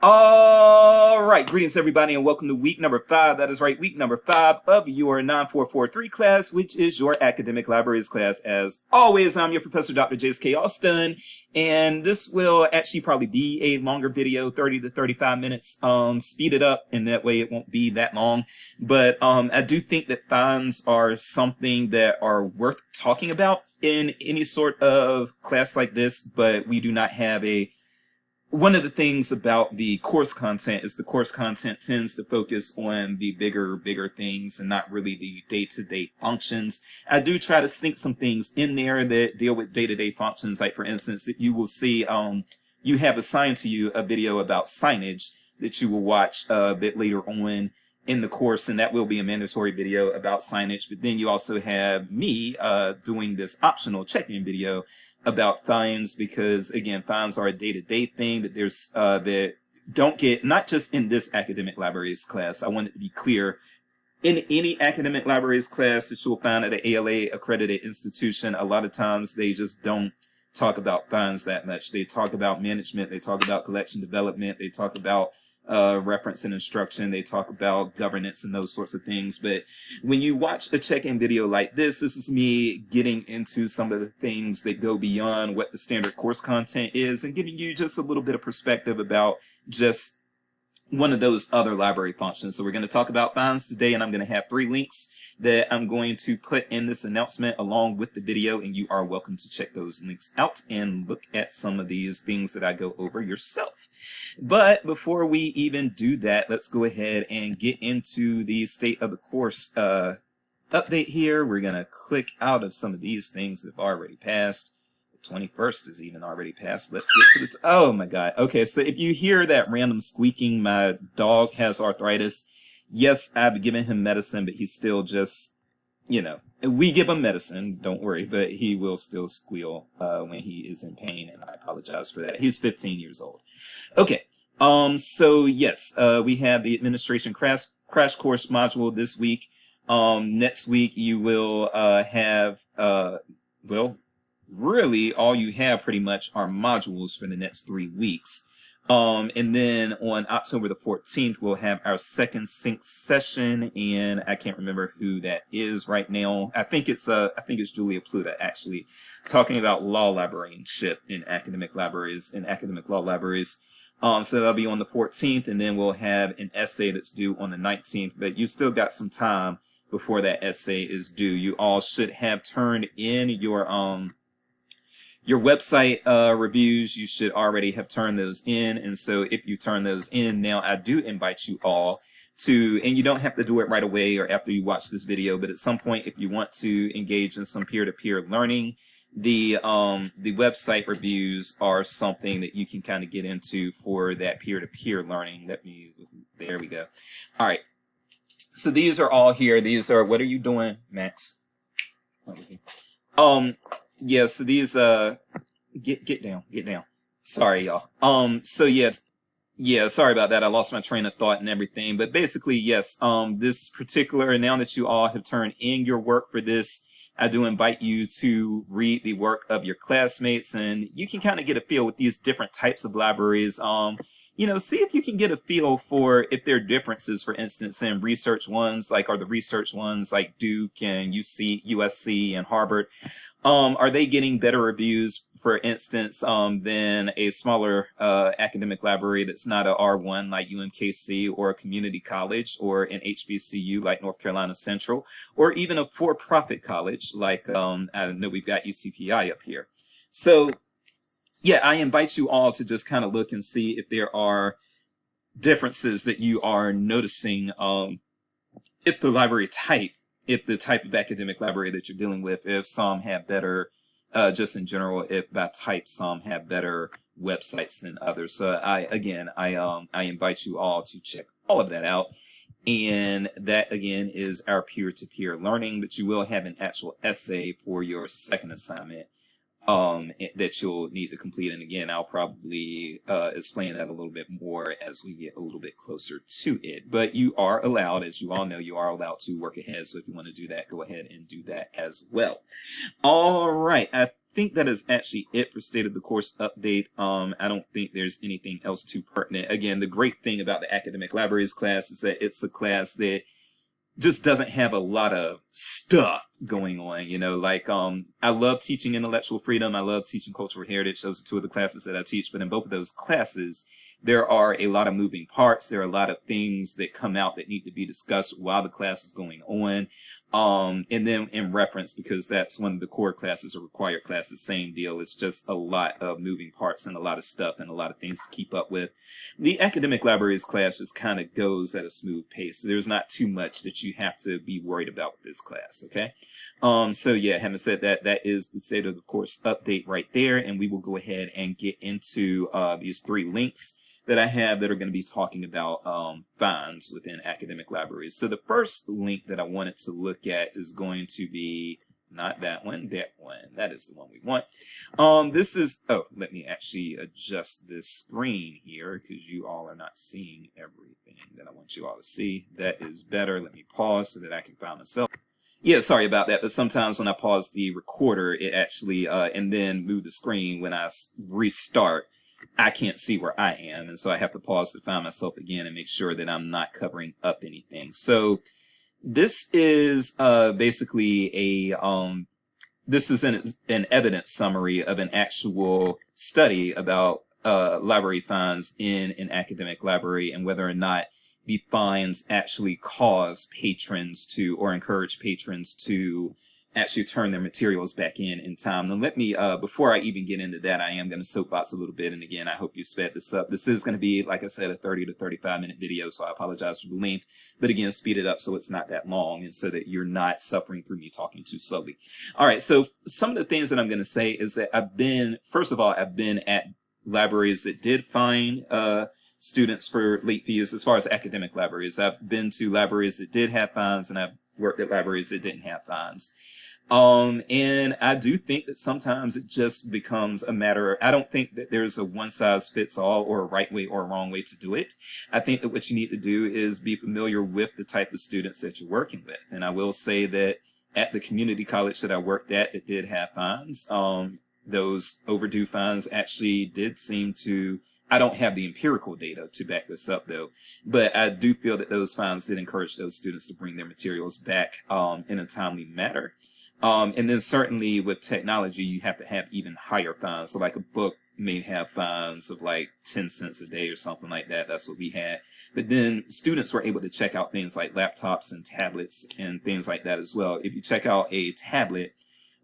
All right, greetings everybody, and welcome to week number 5. That is right, week number 5 of your 9443 class, which is your academic libraries class. As always, I'm your professor, Dr. J.S.K. Austin, and this will actually probably be a longer video, 30 to 35 minutes. Speed it up, and that way it won't be that long. But I do think that fines are something that are worth talking about in any sort of class like this, but we do not have a one of the things about the course content is the course content tends to focus on the bigger things and not really the day-to-day functions. I do try to sneak some things in there that deal with day-to-day functions. Like, for instance, that you will see you have assigned to you a video about signage that you will watch a bit later on in the course, and that will be a mandatory video about signage. But then you also have me doing this optional check-in video about fines, because again, fines are a day-to-day thing that there's that don't get, not just in this academic libraries class. I want it to be clear, in any academic libraries class that you'll find at an ALA accredited institution, a lot of times they just don't talk about fines that much. They talk about management, they talk about collection development, they talk about reference and instruction, they talk about governance and those sorts of things. But when you watch a check-in video like this is me getting into some of the things that go beyond what the standard course content is and giving you just a little bit of perspective about just one of those other library functions. So we're going to talk about fines today, and I'm going to have 3 links that I'm going to put in this announcement along with the video, and you are welcome to check those links out and look at some of these things that I go over yourself. But before we even do that, let's go ahead and get into the state of the course update here. We're going to click out of some of these things that have already passed. 21st is even already passed. Let's get to this. Oh my God. Okay, so if you hear that random squeaking, my dog has arthritis. Yes, I've given him medicine, but he's still just, we give him medicine, don't worry, but he will still squeal when he is in pain, and I apologize for that. He's 15 years old. Okay, so yes, we have the administration crash course module this week. Next week you will have, really all you have pretty much are modules for the next 3 weeks. And then on October the 14th, we'll have our second sync session, and I can't remember who that is right now. I think it's Julia Pluta, actually, talking about law librarianship in academic libraries and academic law libraries. So that'll be on the 14th, and then we'll have an essay that's due on the 19th, but you still got some time before that essay is due. You all should have turned in your website reviews. You should already have turned those in, and so if you turn those in now, I do invite you all to, and you don't have to do it right away or after you watch this video, but at some point, if you want to engage in some peer-to-peer learning, the website reviews are something that you can kind of get into for that peer-to-peer learning. There we go. All right, so these are all here. These are, what are you doing, Max? Yeah, so these get down. Sorry, y'all. So yes, yeah, sorry about that. I lost my train of thought and everything. But basically, yes, this particular, now that you all have turned in your work for this, I do invite you to read the work of your classmates, and you can kind of get a feel with these different types of libraries. See if you can get a feel for if there are differences, for instance, in research ones, like are the research ones like Duke and USC and Harvard, are they getting better reviews, for instance, than a smaller academic library that's not a R1 like UMKC, or a community college, or an HBCU like North Carolina Central, or even a for-profit college like, I know we've got UCPI up here. So yeah, I invite you all to just kind of look and see if there are differences that you are noticing, if the library type, if the type of academic library that you're dealing with, if some have better, just in general, if by type some have better websites than others. So I invite you all to check all of that out. And that again is our peer-to-peer learning, but you will have an actual essay for your second assignment that you'll need to complete. And again, I'll probably explain that a little bit more as we get a little bit closer to it. But you are allowed, as you all know, you are allowed to work ahead. So if you want to do that, go ahead and do that as well. All right. I think that is actually it for State of the Course update. I don't think there's anything else too pertinent. Again, the great thing about the Academic Libraries class is that it's a class that just doesn't have a lot of stuff going on, you know, like I love teaching intellectual freedom. I love teaching cultural heritage. Those are two of the classes that I teach, but in both of those classes, there are a lot of moving parts. There are a lot of things that come out that need to be discussed while the class is going on. And then in reference, because that's one of the core classes or required classes, same deal. It's just a lot of moving parts and a lot of stuff and a lot of things to keep up with. The Academic Libraries class just kind of goes at a smooth pace. There's not too much that you have to be worried about with this class, okay? So yeah, having said that, that is the State of the Course update right there. And we will go ahead and get into these 3 links that I have that are going to be talking about fines within academic libraries. So the first link that I wanted to look at is going to be not that one, that one. That is the one we want. This is, oh, let me actually adjust this screen here because you all are not seeing everything that I want you all to see. That is better. Let me pause so that I can find myself. Yeah, sorry about that, but sometimes when I pause the recorder, it actually, and then move the screen when I restart, I can't see where I am, and so I have to pause to find myself again and make sure that I'm not covering up anything. So this is basically a this is an evidence summary of an actual study about library fines in an academic library and whether or not the fines actually cause patrons to, or encourage patrons to actually turn their materials back in time. Now let me, before I even get into that, I am going to soapbox a little bit. And again, I hope you sped this up. This is going to be, like I said, a 30 to 35 minute video. So I apologize for the length, but again, speed it up so it's not that long and so that you're not suffering through me talking too slowly. All right. So some of the things that I'm going to say is that first of all, I've been at libraries that did fine, students for late fees as far as academic libraries. I've been to libraries that did have fines and I've worked at libraries that didn't have fines. And I do think that sometimes it just becomes a matter, I don't think that there's a one size fits all or a right way or a wrong way to do it. I think that what you need to do is be familiar with the type of students that you're working with. And I will say that at the community college that I worked at, it did have fines. Those overdue fines actually did seem to, I don't have the empirical data to back this up though, but I do feel that those fines did encourage those students to bring their materials back in a timely manner. And then certainly with technology, you have to have even higher fines. So like a book may have fines of like 10 cents a day or something like that. That's what we had. But then students were able to check out things like laptops and tablets and things like that as well. If you check out a tablet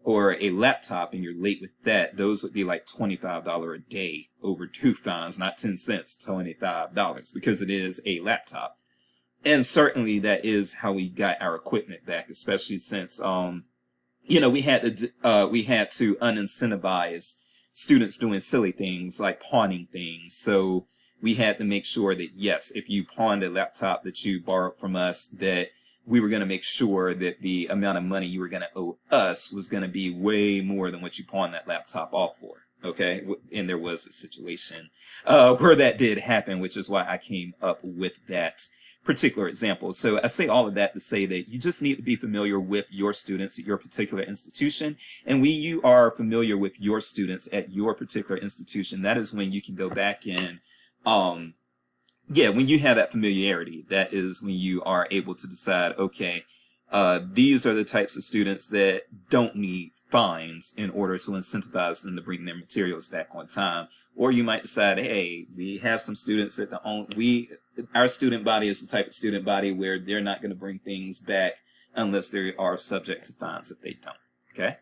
or a laptop and you're late with that, those would be like $25 a day overdue fines, not 10 cents, $25, because it is a laptop. And certainly that is how we got our equipment back, especially since, you know, we had to unincentivize students doing silly things like pawning things. So we had to make sure that, yes, if you pawned a laptop that you borrowed from us, that we were going to make sure that the amount of money you were going to owe us was going to be way more than what you pawned that laptop off for. Okay. And there was a situation where that did happen, which is why I came up with that particular example. So I say all of that to say that you just need to be familiar with your students at your particular institution. And when you are familiar with your students at your particular institution, that is when you can go back and, when you have that familiarity, that is when you are able to decide, okay, these are the types of students that don't need fines in order to incentivize them to bring their materials back on time. Or you might decide, hey, we have some students that our student body is the type of student body where they're not going to bring things back unless they are subject to fines if they don't. Okay.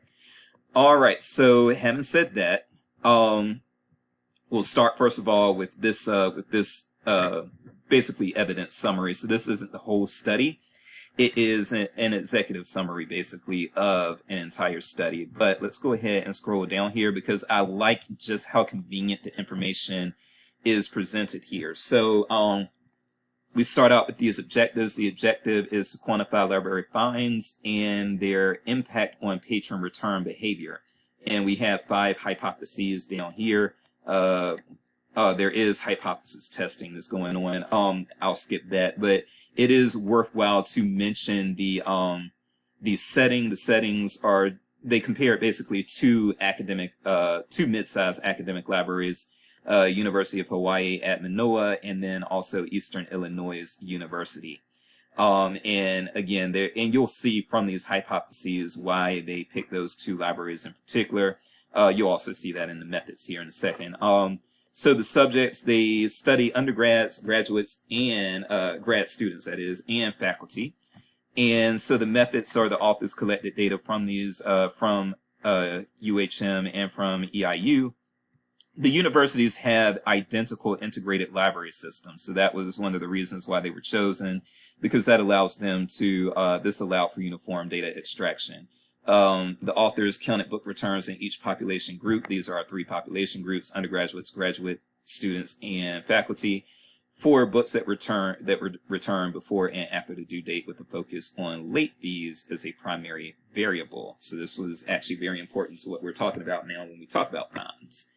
All right. So having said that, we'll start first of all with this basically evidence summary. So this isn't the whole study. It is an executive summary, basically, of an entire study. But let's go ahead and scroll down here because I like just how convenient the information is presented here. So we start out with these objectives. The objective is to quantify library fines and their impact on patron return behavior. And we have 5 hypotheses down here. There is hypothesis testing that's going on. I'll skip that, but it is worthwhile to mention the setting. The settings are they compared basically two mid-sized academic libraries, University of Hawaii at Manoa, and then also Eastern Illinois University. And again, and you'll see from these hypotheses why they picked those two libraries in particular. You'll also see that in the methods here in a second. So the subjects, they study undergrads, graduates, and grad students, that is, and faculty. And so the methods are the authors collected data from these, from UHM and from EIU. The universities have identical integrated library systems. So that was one of the reasons why they were chosen, because that allows them to, this allowed for uniform data extraction. The authors counted book returns in each population group. These are our three population groups: undergraduates, graduate students, and faculty, for books that were returned before and after the due date, with a focus on late fees as a primary variable. So this was actually very important to what we're talking about now when we talk about fines.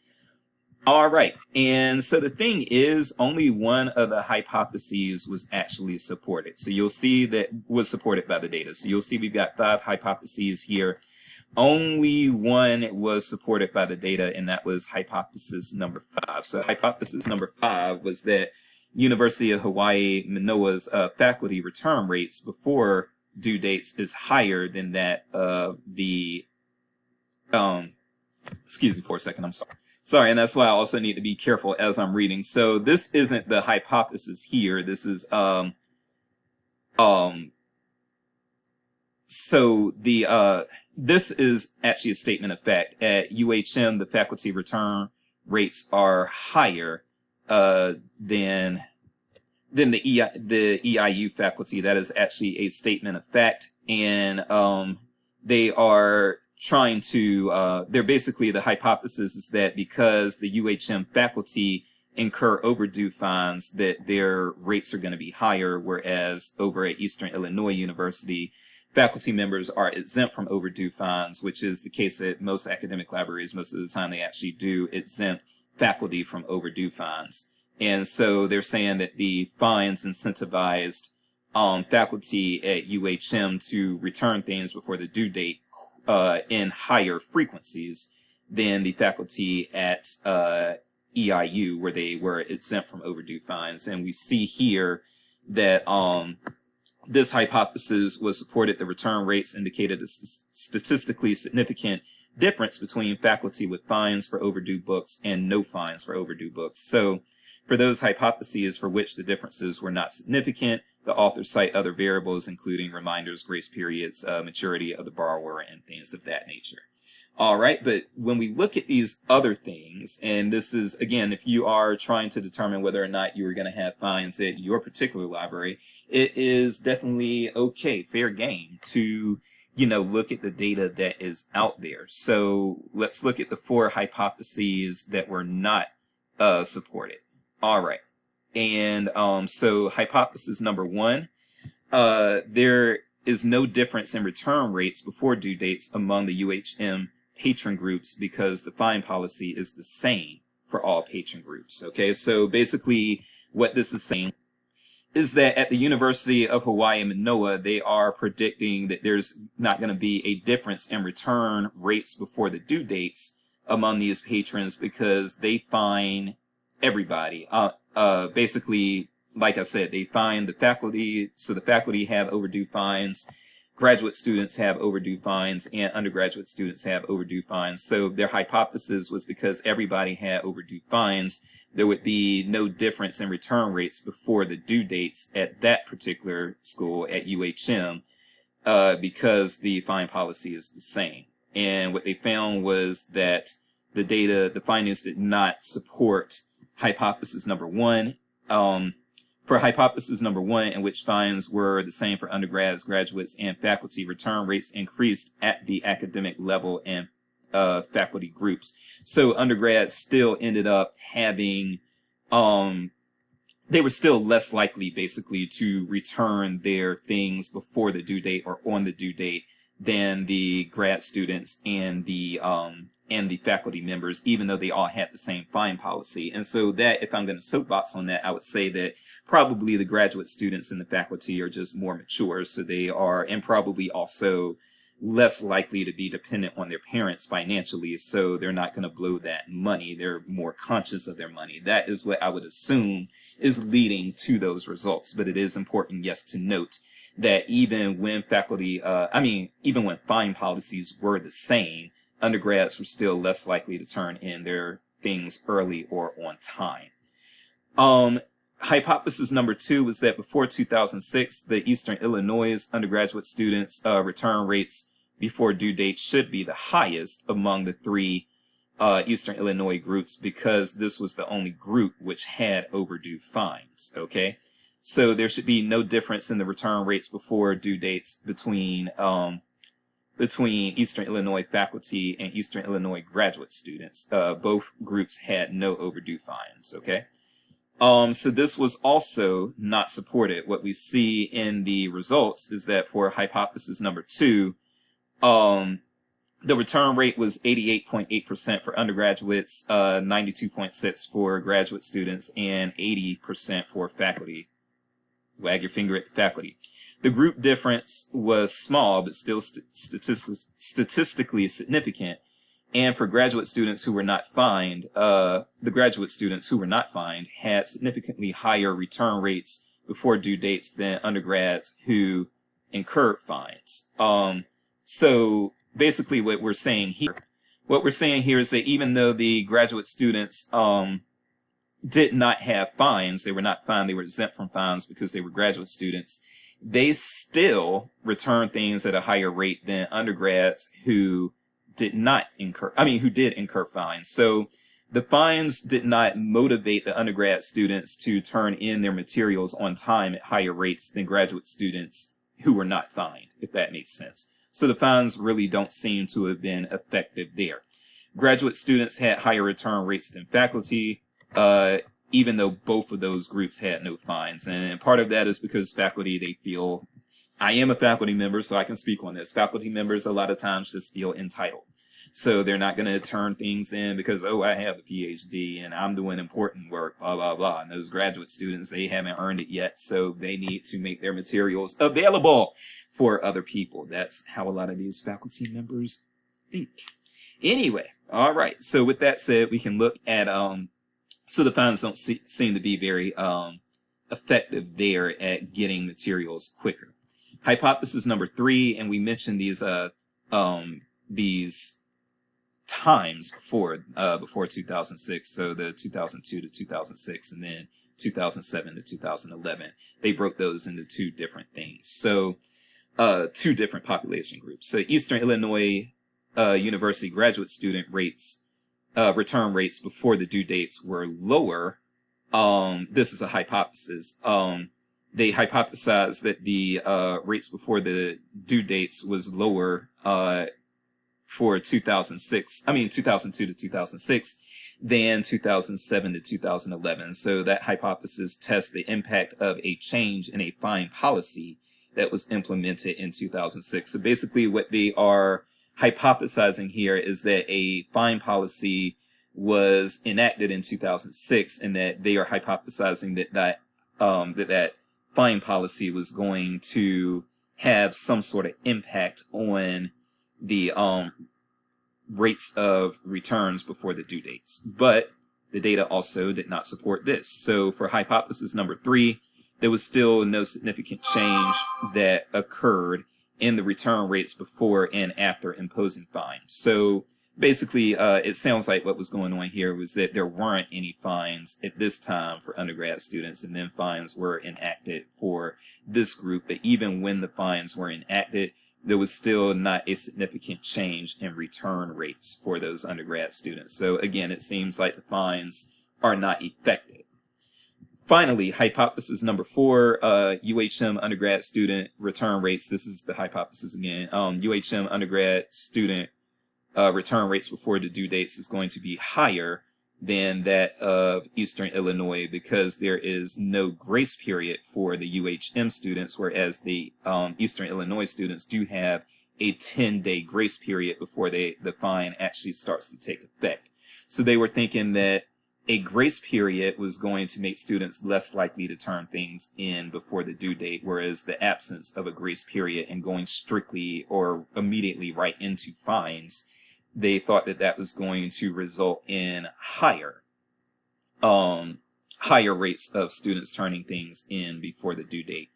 All right, and so the thing is, only one of the hypotheses was actually supported. So you'll see that was supported by the data. So you'll see we've got 5 hypotheses here. Only one was supported by the data, and that was hypothesis number 5. So hypothesis number 5 was that University of Hawaii Manoa's faculty return rates before due dates is higher than that of the, excuse me for a second, I'm sorry, and that's why I also need to be careful as I'm reading. So this isn't the hypothesis here. This is this is actually a statement of fact. At UHM, the faculty return rates are higher than the EIU faculty. That is actually a statement of fact, and they are trying to, they're basically, the hypothesis is that because the UHM faculty incur overdue fines, that their rates are going to be higher, whereas over at Eastern Illinois University, faculty members are exempt from overdue fines, which is the case at most academic libraries. Most of the time they actually do exempt faculty from overdue fines. And so they're saying that the fines incentivized faculty at UHM to return things before the due date in higher frequencies than the faculty at EIU, where they were exempt from overdue fines. And we see here that this hypothesis was supported. The return rates indicated a statistically significant difference between faculty with fines for overdue books and no fines for overdue books. So for those hypotheses for which the differences were not significant, the authors cite other variables, including reminders, grace periods, maturity of the borrower, and things of that nature. All right, but when we look at these other things, and this is, again, if you are trying to determine whether or not you are going to have fines at your particular library, it is definitely okay, fair game, to, you know, look at the data that is out there. So let's look at the 4 hypotheses that were not supported. All right. And so hypothesis number 1, there is no difference in return rates before due dates among the UHM patron groups because the fine policy is the same for all patron groups. Okay, so basically what this is saying is that at the University of Hawaii Manoa, they are predicting that there's not going to be a difference in return rates before the due dates among these patrons because they fine everybody. Basically, like I said, they fine the faculty, so the faculty have overdue fines, graduate students have overdue fines, and undergraduate students have overdue fines. So their hypothesis was because everybody had overdue fines, there would be no difference in return rates before the due dates at that particular school at UHM because the fine policy is the same. And what they found was that the findings did not support hypothesis number 1. For hypothesis number 1, in which fines were the same for undergrads, graduates, and faculty, return rates increased at the academic level and faculty groups. So undergrads still ended up having, they were still less likely basically to return their things before the due date or on the due date than the grad students and the faculty members, even though they all had the same fine policy. And so that, if I'm going to soapbox on that, I would say that probably the graduate students and the faculty are just more mature. So they are, and probably also less likely to be dependent on their parents financially, so they're not going to blow that money. They're more conscious of their money. That is what I would assume is leading to those results. But it is important, yes, to note that even when even when fine policies were the same, undergrads were still less likely to turn in their things early or on time. Hypothesis number 2 was that before 2006, the Eastern Illinois undergraduate students' return rates before due date should be the highest among the 3 Eastern Illinois groups, because this was the only group which had overdue fines. Okay, so there should be no difference in the return rates before due dates between Eastern Illinois faculty and Eastern Illinois graduate students. Both groups had no overdue fines. Okay. So this was also not supported. What we see in the results is that for hypothesis number 2, the return rate was 88.8% for undergraduates, 92.6% for graduate students, and 80% for faculty. Wag your finger at the faculty. The group difference was small, but still statistically significant. And for graduate students who were not fined, the graduate students who were not fined had significantly higher return rates before due dates than undergrads who incurred fines. So basically what we're saying here is that even though the graduate students did not have fines, they were not fined, they were exempt from fines because they were graduate students, they still returned things at a higher rate than undergrads who did incur fines. So the fines did not motivate the undergrad students to turn in their materials on time at higher rates than graduate students who were not fined, if that makes sense. So the fines really don't seem to have been effective there. Graduate students had higher return rates than faculty, even though both of those groups had no fines. And part of that is because faculty, they feel, I am a faculty member, so I can speak on this. Faculty members a lot of times just feel entitled. So they're not going to turn things in because, oh, I have the PhD and I'm doing important work, blah, blah, blah. And those graduate students, they haven't earned it yet, so they need to make their materials available for other people. That's how a lot of these faculty members think. Anyway, all right. So with that said, we can look at, so the fines don't seem to be very effective there at getting materials quicker. Hypothesis number 3, and we mentioned these times before 2006, so the 2002 to 2006 and then 2007 to 2011. They broke those into 2 different things. So 2 different population groups. So Eastern Illinois University graduate student rates, return rates before the due dates were lower. This is a hypothesis. They hypothesized that the rates before the due dates was lower for 2002 to 2006 than 2007 to 2011. So that hypothesis tests the impact of a change in a fine policy that was implemented in 2006. So basically what they are hypothesizing here is that a fine policy was enacted in 2006, and that they are hypothesizing that fine policy was going to have some sort of impact on the rates of returns before the due dates. But the data also did not support this. So for hypothesis number 3, there was still no significant change that occurred in the return rates before and after imposing fines. So basically, it sounds like what was going on here was that there weren't any fines at this time for undergrad students, and then fines were enacted for this group. But even when the fines were enacted, there was still not a significant change in return rates for those undergrad students. So again, it seems like the fines are not effective. Finally, hypothesis number 4, UHM undergrad student return rates. This is the hypothesis again. UHM undergrad student return rates before the due dates is going to be higher than that of Eastern Illinois because there is no grace period for the UHM students, whereas the Eastern Illinois students do have a 10-day grace period before the fine actually starts to take effect. So they were thinking that a grace period was going to make students less likely to turn things in before the due date, whereas the absence of a grace period and going strictly or immediately right into fines, they thought that that was going to result in higher rates of students turning things in before the due date.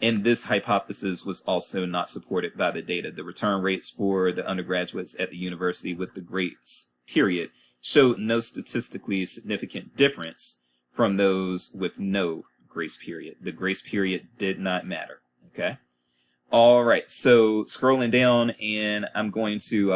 And this hypothesis was also not supported by the data. The return rates for the undergraduates at the university with the grace period showed no statistically significant difference from those with no grace period. The grace period did not matter. Okay. All right. So scrolling down, and I'm going to,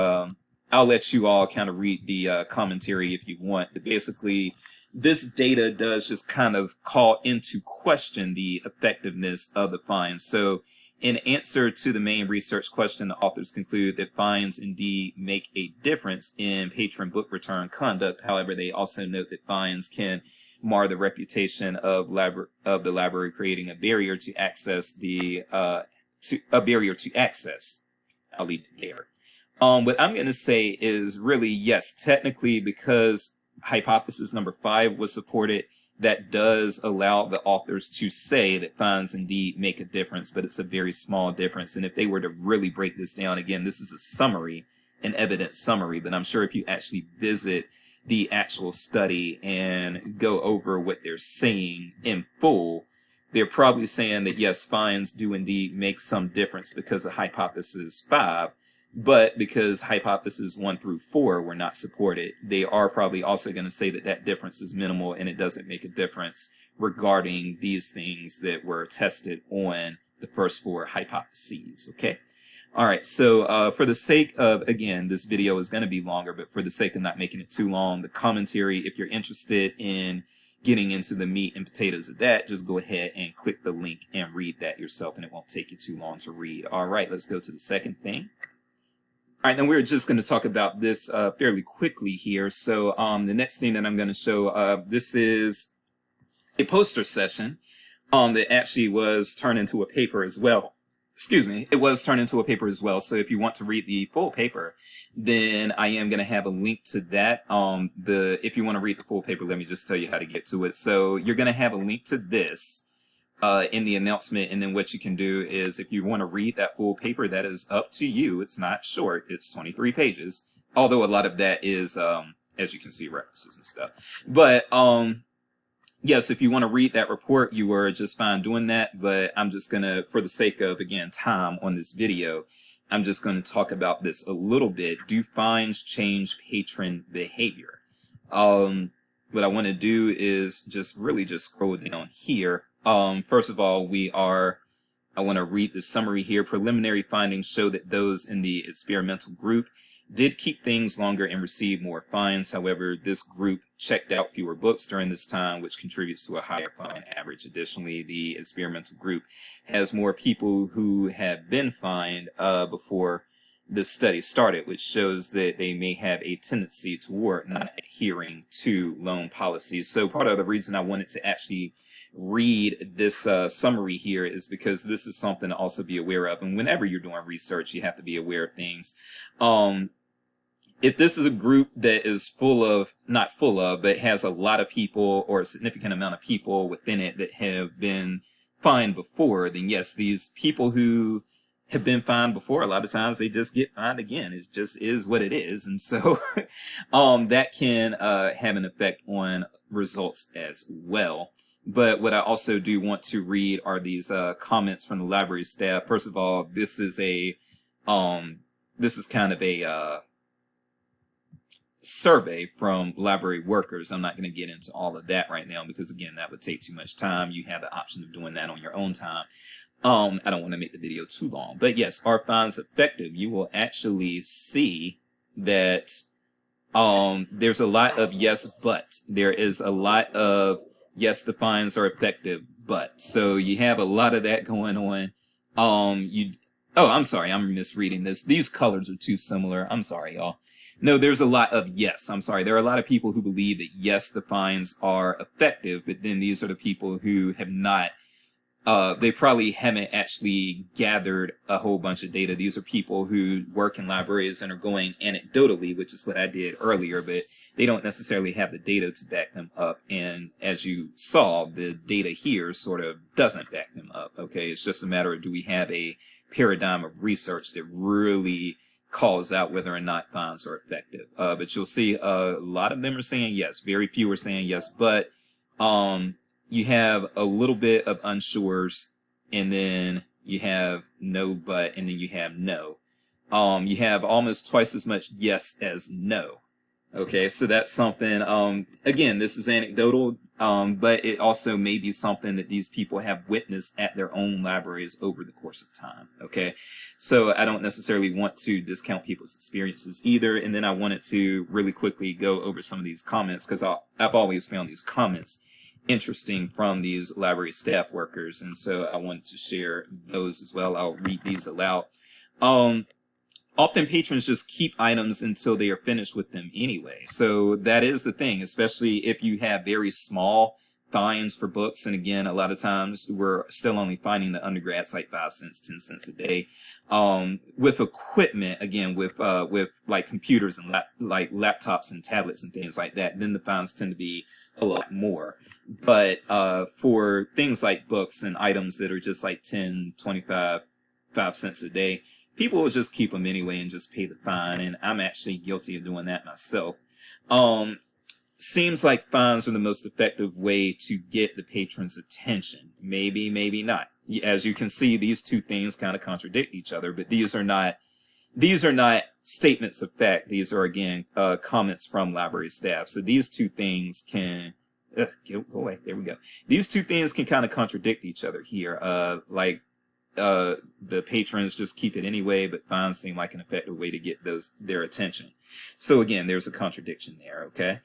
I'll let you all kind of read the commentary if you want. But basically, this data does just kind of call into question the effectiveness of the fines. So in answer to the main research question, the authors conclude that fines indeed make a difference in patron book return conduct. However, they also note that fines can mar the reputation of the library, creating a barrier to access I'll leave it there. What I'm going to say is really, yes, technically, because hypothesis number 5 was supported, that does allow the authors to say that fines indeed make a difference, but it's a very small difference. And if they were to really break this down, again, this is a summary, an evidence summary, but I'm sure if you actually visit the actual study and go over what they're saying in full, they're probably saying that yes, fines do indeed make some difference because of hypothesis 5. But because hypotheses 1 through 4 were not supported, they are probably also going to say that that difference is minimal and it doesn't make a difference regarding these things that were tested on the first 4 hypotheses. Okay. All right. So for the sake of, again, this video is going to be longer, but for the sake of not making it too long, the commentary, if you're interested in getting into the meat and potatoes of that, just go ahead and click the link and read that yourself, and it won't take you too long to read. All right. Let's go to the second thing. All right, now we're just going to talk about this fairly quickly here. So the next thing that I'm going to show, this is a poster session that actually was turned into a paper as well. Excuse me, it was turned into a paper as well. So if you want to read the full paper, then I am going to have a link to that. If you want to read the full paper, let me just tell you how to get to it. So you're going to have a link to this in the announcement, and then what you can do is if you want to read that full paper, that is up to you. It's not short, it's 23 pages, although a lot of that is as you can see, references and stuff. But yes, if you want to read that report, you are just fine doing that, but I'm just gonna, for the sake of, again, time on this video, I'm just going to talk about this a little bit. Do fines change patron behavior? What I want to do is just really just scroll down here. First of all, I want to read the summary here. Preliminary findings show that those in the experimental group did keep things longer and receive more fines. However, this group checked out fewer books during this time, which contributes to a higher fine average. Additionally, the experimental group has more people who have been fined before the study started, which shows that they may have a tendency toward not adhering to loan policies. So part of the reason I wanted to actually read this summary here is because this is something to also be aware of. And whenever you're doing research, you have to be aware of things. If this is a group that is not full of, but has a lot of people or a significant amount of people within it that have been fined before, then yes, these people who have been fined before, a lot of times they just get fined again. It just is what it is. And so that can have an effect on results as well. But what I also do want to read are these comments from the library staff. First of all, this is kind of a survey from library workers. I'm not going to get into all of that right now because, again, that would take too much time. You have the option of doing that on your own time. I don't want to make the video too long. But yes, are fines effective? You will actually see that there's a lot of yes, but. There is a lot of yes, the fines are effective, but. So you have a lot of that going on. Oh, I'm sorry, I'm misreading this. These colors are too similar. I'm sorry, y'all. No, there's a lot of yes. I'm sorry. There are a lot of people who believe that yes, the fines are effective, but then these are the people who have not, they probably haven't actually gathered a whole bunch of data. These are people who work in libraries and are going anecdotally, which is what I did earlier, but they don't necessarily have the data to back them up. And as you saw, the data here sort of doesn't back them up. Okay, it's just a matter of, do we have a paradigm of research that really calls out whether or not fines are effective? But you'll see a lot of them are saying yes. Very few are saying yes, but you have a little bit of unsures, and then you have no but, and then you have no. You have almost twice as much yes as no. Okay, so that's something, again, this is anecdotal, but it also may be something that these people have witnessed at their own libraries over the course of time. Okay, so I don't necessarily want to discount people's experiences either. And then I wanted to really quickly go over some of these comments, because I've always found these comments interesting from these library staff workers. And so I wanted to share those as well. I'll read these aloud. Often patrons just keep items until they are finished with them anyway. So that is the thing, especially if you have very small fines for books. And again, a lot of times we're still only fining the undergrads like 5 cents, 10 cents a day. With equipment, again, with like computers and like laptops and tablets and things like that, then the fines tend to be a lot more. But for things like books and items that are just like 10, 25, 5 cents a day, people will just keep them anyway and just pay the fine. And I'm actually guilty of doing that myself. Seems like fines are the most effective way to get the patron's attention. Maybe, maybe not. As you can see, these two things kind of contradict each other, but these are not statements of fact. These are, again, comments from library staff. So these two things can, go away. There we go. These two things can kind of contradict each other here. The patrons just keep it anyway, but fines seem like an effective way to get their attention. So again, there's a contradiction there. Okay.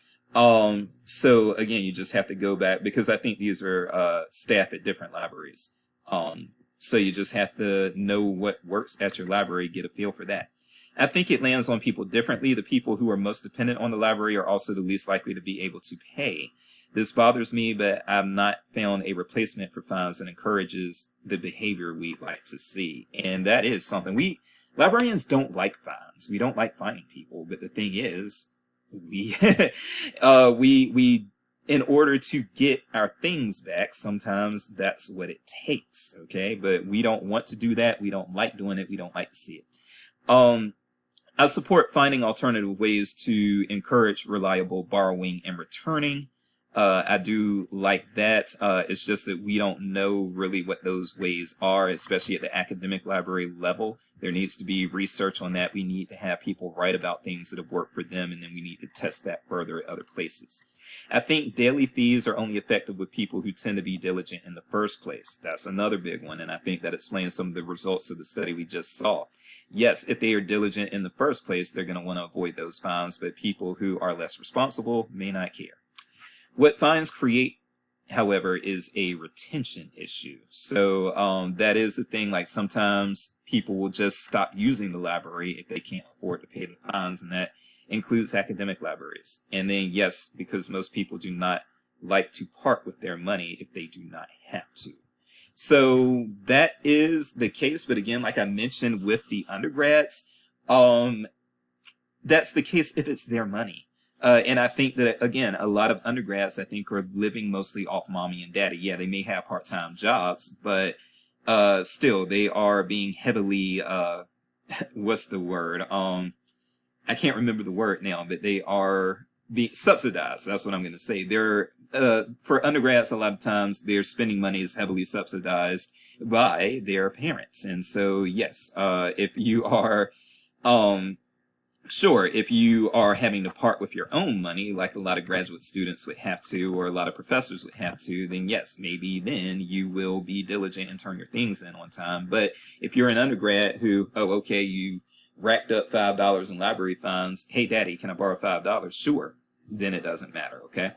So again, you just have to go back, because I think these are staff at different libraries. So you just have to know what works at your library, get a feel for that. I think it lands on people differently. The people who are most dependent on the library are also the least likely to be able to pay. This bothers me, but I've not found a replacement for fines that encourages the behavior we'd like to see. And that is something librarians don't like fines. We don't like fining people, but the thing is, we in order to get our things back, sometimes that's what it takes. Okay, but we don't want to do that. We don't like doing it. We don't like to see it. I support finding alternative ways to encourage reliable borrowing and returning. I do like that. It's just that we don't know really what those ways are, especially at the academic library level. There needs to be research on that. We need to have people write about things that have worked for them, and then we need to test that further at other places. I think daily fees are only effective with people who tend to be diligent in the first place. That's another big one, and I think that explains some of the results of the study we just saw. Yes, if they are diligent in the first place, they're going to want to avoid those fines, but people who are less responsible may not care. What fines create, however, is a retention issue. So that is the thing. Like, sometimes people will just stop using the library if they can't afford to pay the fines, and that includes academic libraries. And then, yes, because most people do not like to part with their money if they do not have to. So that is the case. But again, like I mentioned with the undergrads, that's the case if it's their money. And I think that, again, a lot of undergrads, I think, are living mostly off mommy and daddy. Yeah, they may have part-time jobs, but still, they are being heavily, what's the word? I can't remember the word now, but they are being subsidized. That's what I'm going to say. They're, for undergrads, a lot of times their spending money is heavily subsidized by their parents. And so, yes, if you are, sure, if you are having to part with your own money, like a lot of graduate students would have to, or a lot of professors would have to, then yes, maybe then you will be diligent and turn your things in on time. But if you're an undergrad who, okay, you racked up $5 in library fines, hey, daddy, can I borrow $5? Sure. Then it doesn't matter, okay?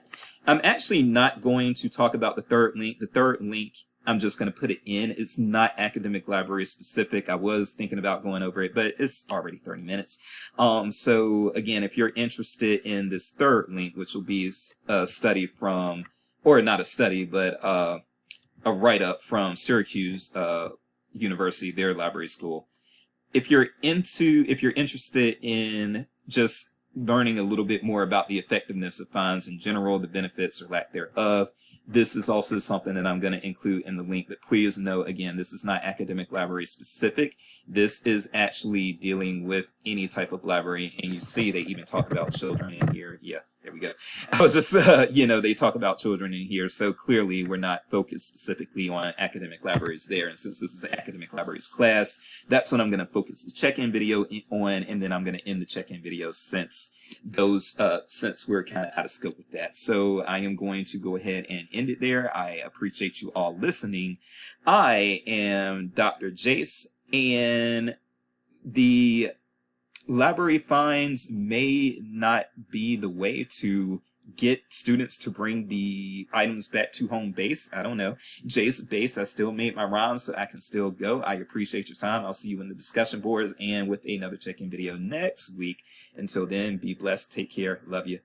I'm actually not going to talk about the third link. The third link, I'm just going to put it in. It's not academic library specific. I was thinking about going over it, but it's already 30 minutes. So again, if you're interested in this third link, which will be a study from, or not a study, but a write-up from Syracuse University, their library school. If you're interested in just learning a little bit more about the effectiveness of fines in general, the benefits or lack thereof. This is also something that I'm going to include in the link, but please know, again, this is not academic library specific. This is actually dealing with any type of library, and you see they even talk about children in here. Yeah, there we go. I was just, they talk about children in here, so clearly we're not focused specifically on academic libraries there, and since this is an academic libraries class, that's what I'm going to focus the check-in video on, and then I'm going to end the check-in video since we're kind of out of scope with that. So I am going to go ahead and end it there. I appreciate you all listening. I am Dr. Jace, and the library fines may not be the way to get students to bring the items back to home base. I don't know. Jace base, I still made my rhymes, so I can still go. I appreciate your time. I'll see you in the discussion boards and with another check-in video next week. Until then, be blessed. Take care. Love you.